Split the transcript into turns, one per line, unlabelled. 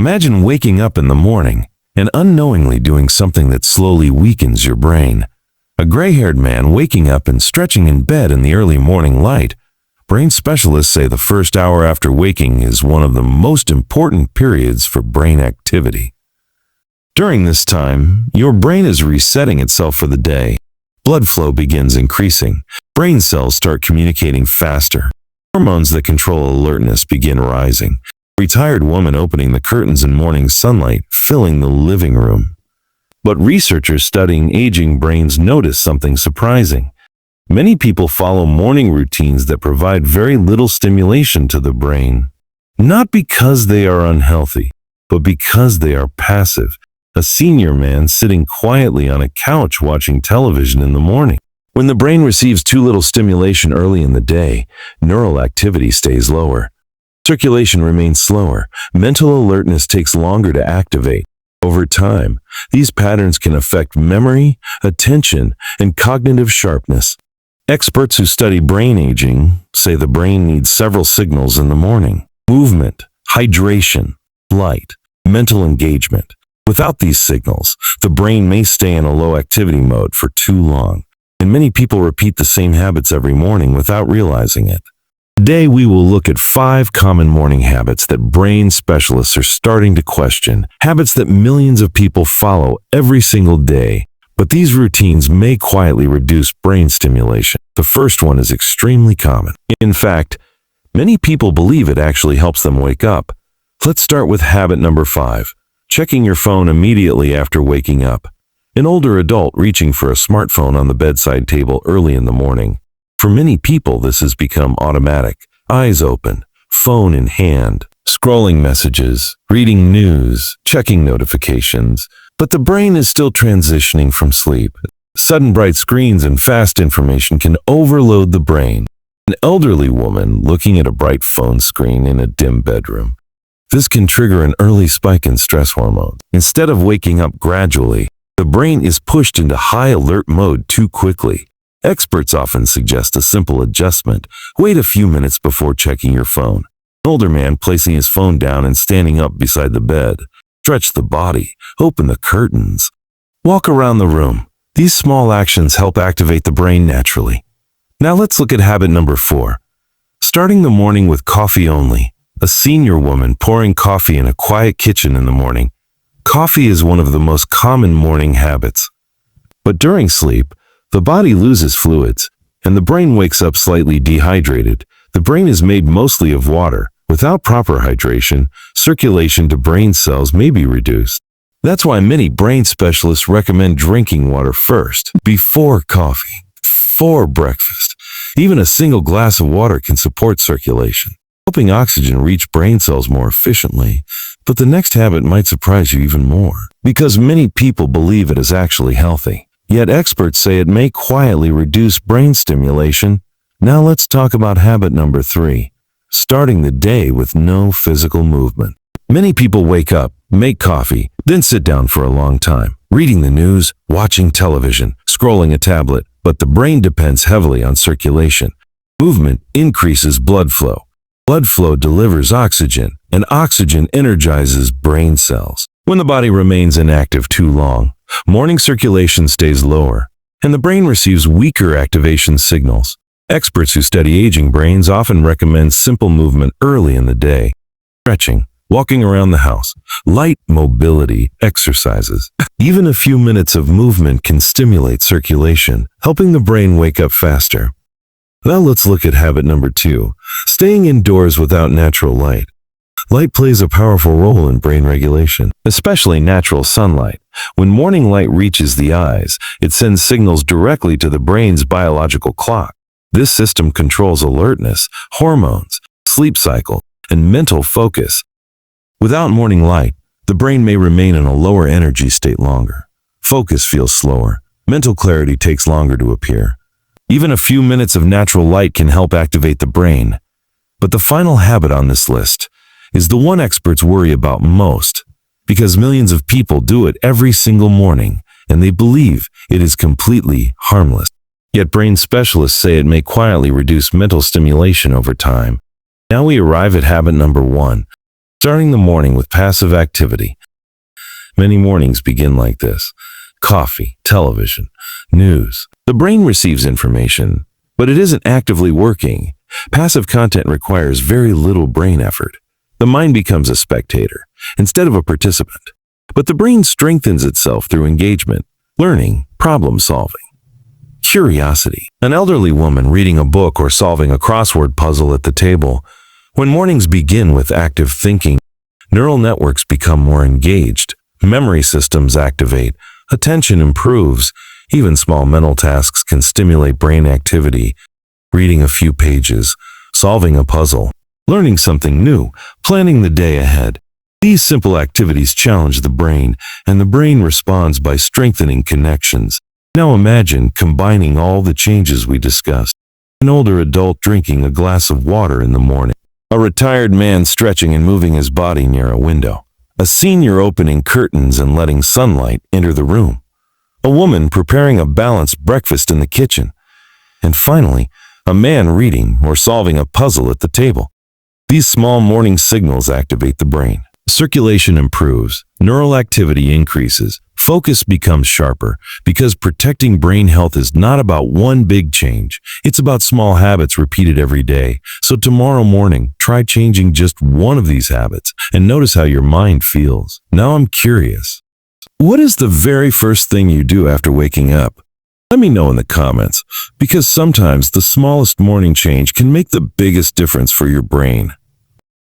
Imagine waking up in the morning and unknowingly doing something that slowly weakens your brain. A gray-haired man waking up and stretching in bed in the early morning light. Brain specialists say the first hour after waking is one of the most important periods for brain activity. During this time, your brain is resetting itself for the day. Blood flow begins increasing. Brain cells start communicating faster. Hormones that control alertness begin rising. A retired woman opening the curtains in morning sunlight, filling the living room. But researchers studying aging brains notice something surprising. Many people follow morning routines that provide very little stimulation to the brain. Not because they are unhealthy, but because they are passive. A senior man sitting quietly on a couch watching television in the morning. When the brain receives too little stimulation early in the day, neural activity stays lower. Circulation remains slower. Mental alertness takes longer to activate. Over time, these patterns can affect memory, attention, and cognitive sharpness. Experts who study brain aging say the brain needs several signals in the morning: movement, hydration, light, mental engagement. Without these signals, the brain may stay in a low activity mode for too long, and many people repeat the same habits every morning without realizing it. Today, we will look at 5 common morning habits that brain specialists are starting to question, habits that millions of people follow every single day. But these routines may quietly reduce brain stimulation. The first one is extremely common. In fact, many people believe it actually helps them wake up. Let's start with habit number 5. Checking your phone immediately after waking up. An older adult reaching for a smartphone on the bedside table early in the morning. For many people, this has become automatic. Eyes open, phone in hand, scrolling messages, reading news, checking notifications. But the brain is still transitioning from sleep. Sudden bright screens and fast information can overload the brain. An elderly woman looking at a bright phone screen in a dim bedroom. This can trigger an early spike in stress hormones. Instead of waking up gradually, the brain is pushed into high alert mode too quickly. Experts often suggest a simple adjustment. Wait a few minutes before checking your phone. An older man placing his phone down and standing up beside the bed. Stretch the body, open the curtains. Walk around the room. These small actions help activate the brain naturally. Now let's look at habit number 4. Starting the morning with coffee only. A senior woman pouring coffee in a quiet kitchen in the morning. Coffee is one of the most common morning habits. But during sleep, the body loses fluids, and the brain wakes up slightly dehydrated. The brain is made mostly of water. Without proper hydration, circulation to brain cells may be reduced. That's why many brain specialists recommend drinking water first, before coffee, before breakfast. Even a single glass of water can support circulation, helping oxygen reach brain cells more efficiently. But the next habit might surprise you even more, because many people believe it is actually healthy. Yet experts say it may quietly reduce brain stimulation. Now let's talk about habit number 3. Starting the day with no physical movement. Many people wake up, make coffee, then sit down for a long time, reading the news, watching television, scrolling a tablet, but the brain depends heavily on circulation. Movement increases blood flow. Blood flow delivers oxygen, and oxygen energizes brain cells. When the body remains inactive too long, morning circulation stays lower, and the brain receives weaker activation signals. Experts who study aging brains often recommend simple movement early in the day. Stretching, walking around the house, light mobility exercises. Even a few minutes of movement can stimulate circulation, helping the brain wake up faster. Now let's look at habit number 2, staying indoors without natural light. Light plays a powerful role in brain regulation, especially natural sunlight. When morning light reaches the eyes, it sends signals directly to the brain's biological clock. This system controls alertness, hormones, sleep cycle, and mental focus. Without morning light, the brain may remain in a lower energy state longer. Focus feels slower. Mental clarity takes longer to appear. Even a few minutes of natural light can help activate the brain. But the final habit on this list is the one experts worry about most, because millions of people do it every single morning, and they believe it is completely harmless. Yet brain specialists say it may quietly reduce mental stimulation over time. Now we arrive at habit number 1, Starting the morning with passive activity. Many mornings begin like this. Coffee, television, news. The brain receives information, but it isn't actively working. Passive content requires very little brain effort. The mind becomes a spectator instead of a participant. But the brain strengthens itself through engagement, learning, problem solving. Curiosity. An elderly woman reading a book or solving a crossword puzzle at the table. When mornings begin with active thinking, neural networks become more engaged, memory systems activate, attention improves, even small mental tasks can stimulate brain activity. Reading a few pages, solving a puzzle, learning something new, planning the day ahead. These simple activities challenge the brain, and the brain responds by strengthening connections. Now imagine combining all the changes we discussed. An older adult drinking a glass of water in the morning. A retired man stretching and moving his body near a window. A senior opening curtains and letting sunlight enter the room. A woman preparing a balanced breakfast in the kitchen. And finally, a man reading or solving a puzzle at the table. These small morning signals activate the brain. Circulation improves, neural activity increases, focus becomes sharper, because protecting brain health is not about one big change. It's about small habits repeated every day. So tomorrow morning, try changing just one of these habits and notice how your mind feels. Now I'm curious. What is the very first thing you do after waking up? Let me know in the comments, because sometimes the smallest morning change can make the biggest difference for your brain.